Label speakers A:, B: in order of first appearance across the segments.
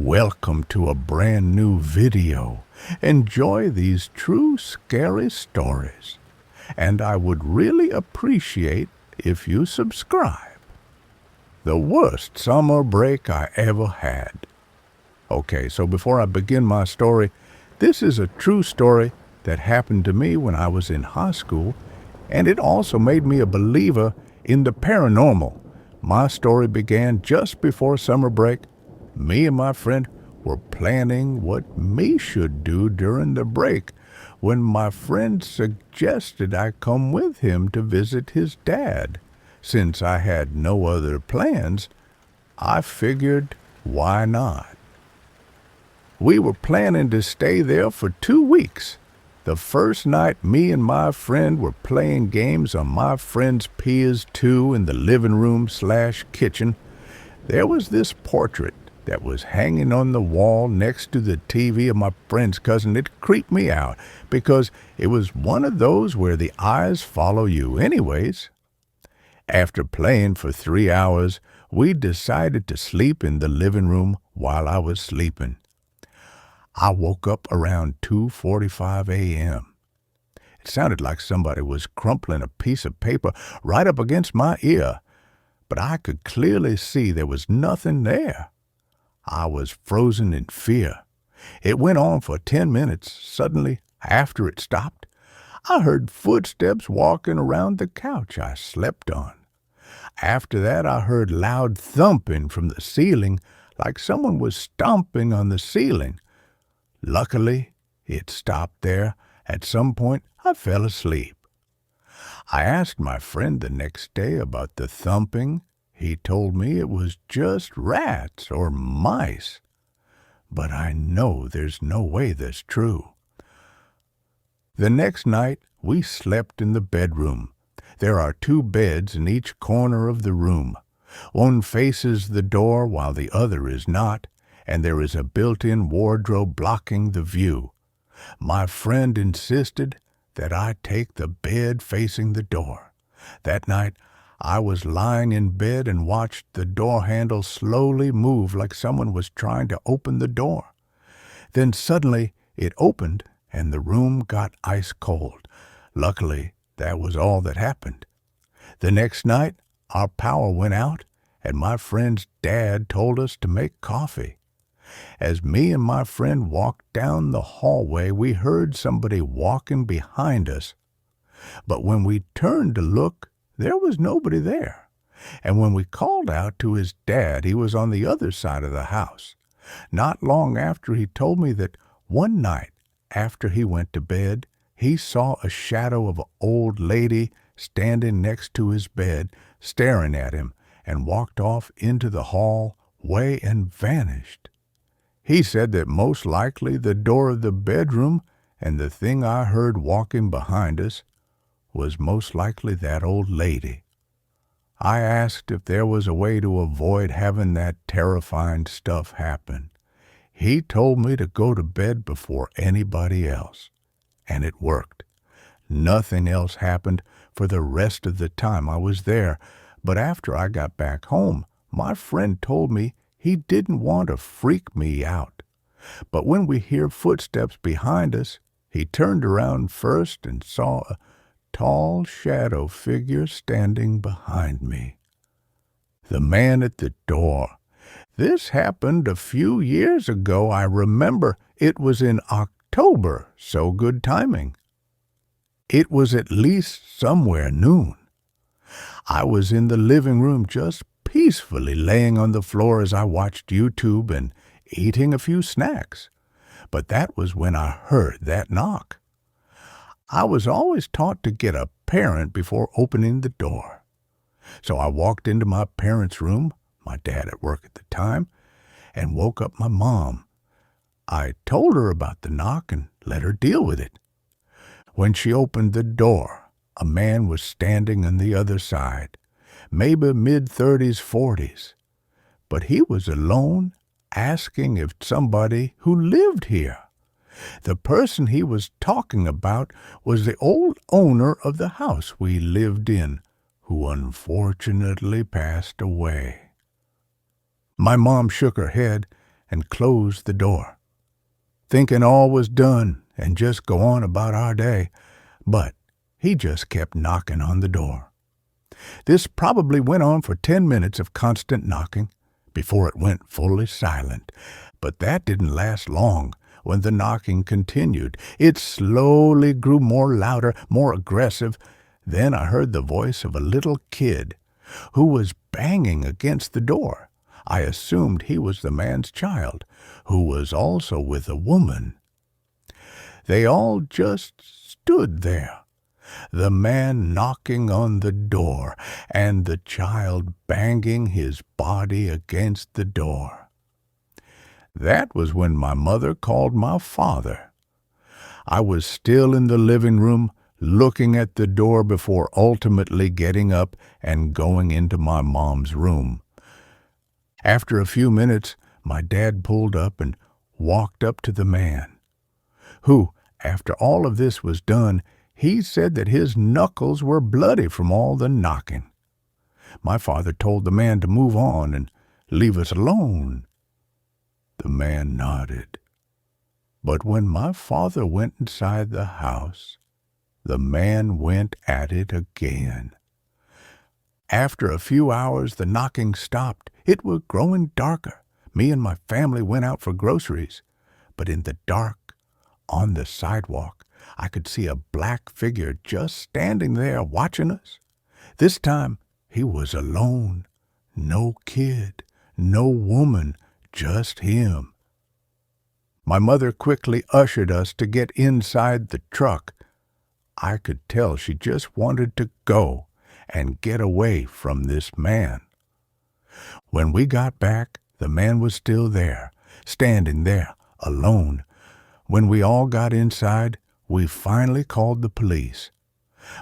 A: Welcome to a brand new video. Enjoy these true scary stories. And I would really appreciate if you subscribe. The worst summer break I ever had. Okay, so before I begin my story, this is a true story that happened to me when I was in high school, and it also made me a believer in the paranormal. My story began just before summer break. Me and my friend were planning what me should do during the break when my friend suggested I come with him to visit his dad. Since I had no other plans, I figured, why not? We were planning to stay there for 2 weeks. The first night, me and my friend were playing games on my friend's PS2 in the living room/kitchen. There was this portrait that was hanging on the wall next to the TV of my friend's cousin. It creeped me out because it was one of those where the eyes follow you anyways. After playing for 3 hours, we decided to sleep in the living room while I was sleeping. I woke up around 2:45 a.m. It sounded like somebody was crumpling a piece of paper right up against my ear, but I could clearly see there was nothing there. I was frozen in fear. It went on for 10 minutes. Suddenly, after it stopped, I heard footsteps walking around the couch I slept on. After that, I heard loud thumping from the ceiling, like someone was stomping on the ceiling. Luckily, it stopped there. At some point, I fell asleep. I asked my friend the next day about the thumping. He told me it was just rats or mice. But I know there's no way that's true. The next night, we slept in the bedroom. There are 2 beds in each corner of the room. One faces the door while the other is not, and there is a built-in wardrobe blocking the view. My friend insisted that I take the bed facing the door. That night, I was lying in bed and watched the door handle slowly move like someone was trying to open the door. Then suddenly it opened and the room got ice cold. Luckily, that was all that happened. The next night, our power went out and my friend's dad told us to make coffee. As me and my friend walked down the hallway, we heard somebody walking behind us. But when we turned to look, there was nobody there. And when we called out to his dad, he was on the other side of the house. Not long after, he told me that one night, after he went to bed, he saw a shadow of an old lady standing next to his bed, staring at him, and walked off into the hallway and vanished. He said that most likely the door of the bedroom and the thing I heard walking behind us was most likely that old lady. I asked if there was a way to avoid having that terrifying stuff happen. He told me to go to bed before anybody else, and it worked. Nothing else happened for the rest of the time I was there, but after I got back home, my friend told me he didn't want to freak me out. But when we hear footsteps behind us, he turned around first and saw a tall shadow figure standing behind me. The man at the door. This happened a few years ago. I remember it was in October, so good timing. It was at least somewhere noon. I was in the living room just peacefully laying on the floor as I watched YouTube and eating a few snacks. But that was when I heard that knock. I was always taught to get a parent before opening the door. So I walked into my parents' room, my dad at work at the time, and woke up my mom. I told her about the knock and let her deal with it. When she opened the door, a man was standing on the other side, maybe mid-30s, 40s. But he was alone, asking if somebody who lived here. The person he was talking about was the old owner of the house we lived in, who unfortunately passed away. My mom shook her head and closed the door, thinking all was done and just go on about our day, but he just kept knocking on the door. This probably went on for 10 minutes of constant knocking before it went fully silent, but that didn't last long. When the knocking continued, it slowly grew more louder, more aggressive. Then I heard the voice of a little kid who was banging against the door. I assumed he was the man's child, who was also with a woman. They all just stood there, the man knocking on the door and the child banging his body against the door. That was when my mother called my father. I was still in the living room, looking at the door before ultimately getting up and going into my mom's room. After a few minutes, my dad pulled up and walked up to the man, who, after all of this was done, he said that his knuckles were bloody from all the knocking. My father told the man to move on and leave us alone. The man nodded. But when my father went inside the house, the man went at it again. After a few hours, the knocking stopped. It was growing darker. Me and my family went out for groceries. But in the dark, on the sidewalk, I could see a black figure just standing there watching us. This time, he was alone. No kid, no woman, just him. My mother quickly ushered us to get inside the truck. I could tell she just wanted to go and get away from this man. When we got back, the man was still there, standing there, alone. When we all got inside, we finally called the police.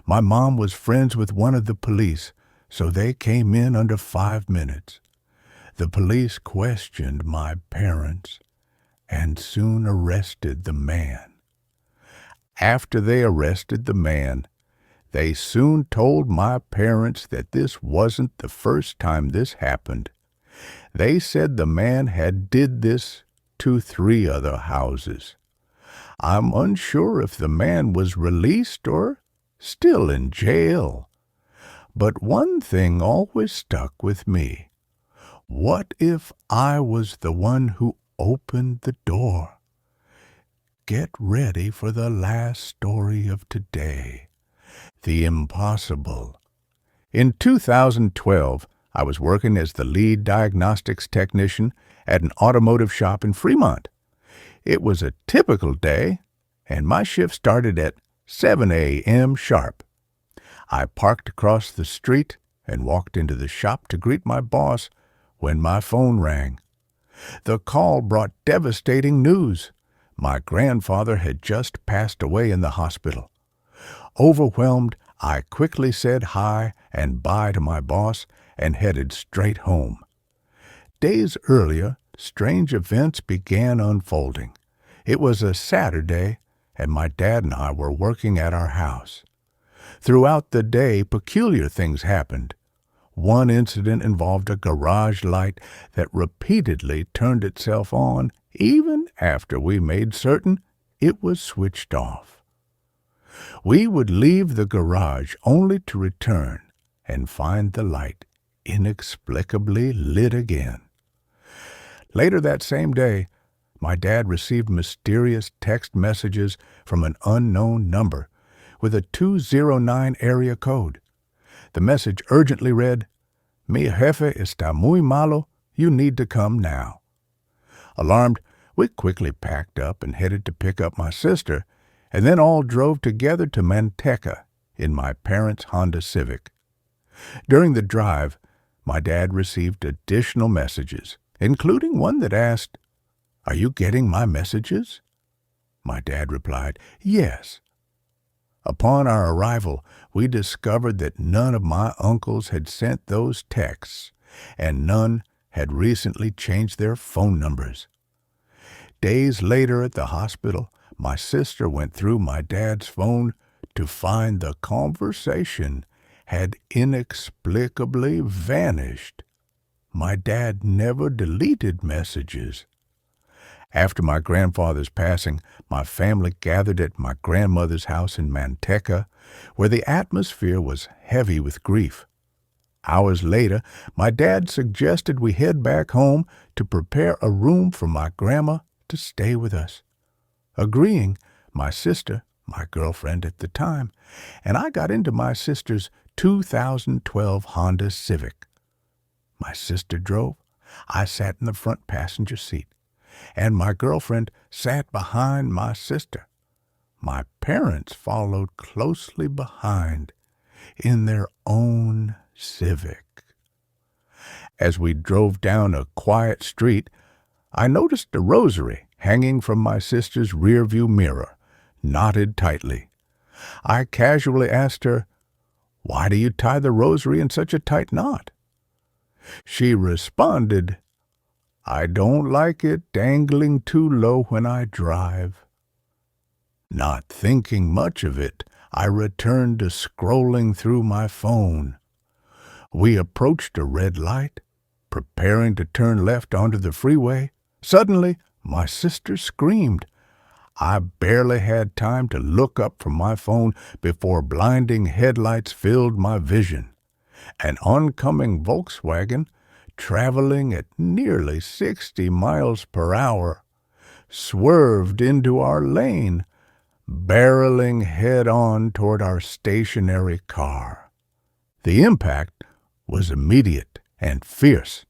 A: My mom was friends with one of the police, so they came in under 5 minutes. The police questioned my parents and soon arrested the man. After they arrested the man, they soon told my parents that this wasn't the first time this happened. They said the man had did this to 3 other houses. I'm unsure if the man was released or still in jail. But one thing always stuck with me. What if I was the one who opened the door? Get ready for the last story of today, the impossible. In 2012, I was working as the lead diagnostics technician at an automotive shop in Fremont. It was a typical day, and my shift started at 7 a.m. sharp. I parked across the street and walked into the shop to greet my boss when my phone rang. The call brought devastating news. My grandfather had just passed away in the hospital. Overwhelmed, I quickly said hi and bye to my boss and headed straight home. Days earlier, strange events began unfolding. It was a Saturday, and my dad and I were working at our house. Throughout the day, peculiar things happened. One incident involved a garage light that repeatedly turned itself on even after we made certain it was switched off. We would leave the garage only to return and find the light inexplicably lit again. Later that same day, my dad received mysterious text messages from an unknown number with a 209 area code. The message urgently read, "Mi jefe está muy malo, you need to come now." Alarmed, we quickly packed up and headed to pick up my sister, and then all drove together to Manteca in my parents' Honda Civic. During the drive, my dad received additional messages, including one that asked, "Are you getting my messages?" My dad replied, "Yes." Upon our arrival, we discovered that none of my uncles had sent those texts, and none had recently changed their phone numbers. Days later at the hospital, my sister went through my dad's phone to find the conversation had inexplicably vanished. My dad never deleted messages, After my grandfather's passing, my family gathered at my grandmother's house in Manteca, where the atmosphere was heavy with grief. Hours later, my dad suggested we head back home to prepare a room for my grandma to stay with us. Agreeing, my sister, my girlfriend at the time, and I got into my sister's 2012 Honda Civic. My sister drove, I sat in the front passenger seat, and my girlfriend sat behind my sister. My parents followed closely behind in their own Civic. As we drove down a quiet street, I noticed a rosary hanging from my sister's rearview mirror, knotted tightly. I casually asked her, "Why do you tie the rosary in such a tight knot?" She responded, "I don't like it dangling too low when I drive." Not thinking much of it, I returned to scrolling through my phone. We approached a red light, preparing to turn left onto the freeway. Suddenly, my sister screamed. I barely had time to look up from my phone before blinding headlights filled my vision. An oncoming Volkswagen, traveling at nearly 60 miles per hour, swerved into our lane, barreling head-on toward our stationary car. The impact was immediate and fierce.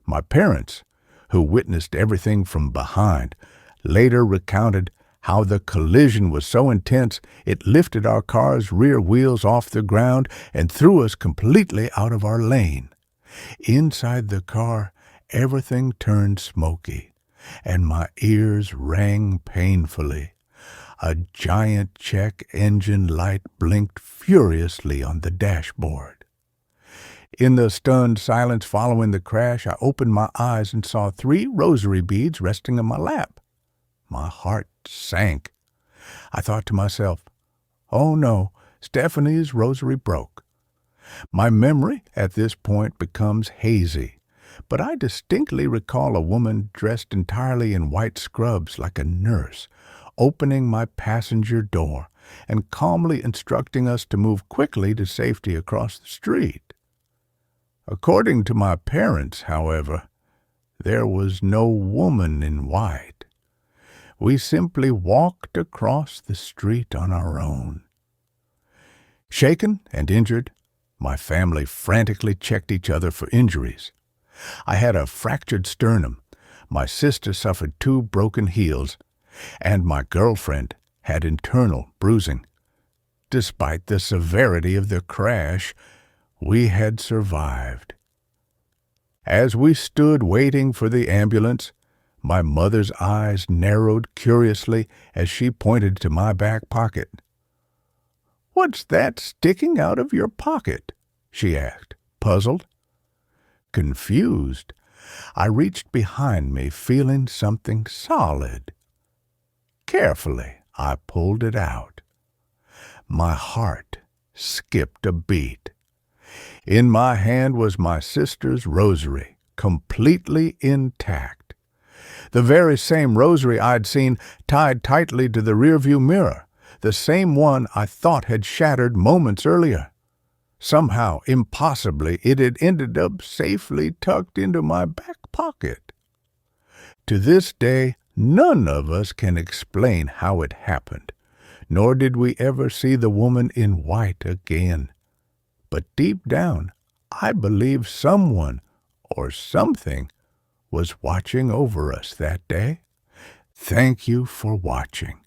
A: My parents, who witnessed everything from behind, later recounted how the collision was so intense it lifted our car's rear wheels off the ground and threw us completely out of our lane. Inside the car, everything turned smoky, and my ears rang painfully. A giant check engine light blinked furiously on the dashboard. In the stunned silence following the crash, I opened my eyes and saw 3 rosary beads resting in my lap. My heart sank. I thought to myself, "Oh no, Stephanie's rosary broke." My memory at this point becomes hazy, but I distinctly recall a woman dressed entirely in white scrubs like a nurse, opening my passenger door and calmly instructing us to move quickly to safety across the street. According to my parents, however, there was no woman in white. We simply walked across the street on our own. Shaken and injured, my family frantically checked each other for injuries. I had a fractured sternum, my sister suffered 2 broken heels, and my girlfriend had internal bruising. Despite the severity of the crash, we had survived. As we stood waiting for the ambulance, my mother's eyes narrowed curiously as she pointed to my back pocket. "What's that sticking out of your pocket?" she asked, puzzled. Confused, I reached behind me, feeling something solid. Carefully, I pulled it out. My heart skipped a beat. In my hand was my sister's rosary, completely intact. The very same rosary I'd seen tied tightly to the rearview mirror, the same one I thought had shattered moments earlier. Somehow, impossibly, it had ended up safely tucked into my back pocket. To this day, none of us can explain how it happened, nor did we ever see the woman in white again. But deep down, I believe someone or something was watching over us that day. Thank you for watching.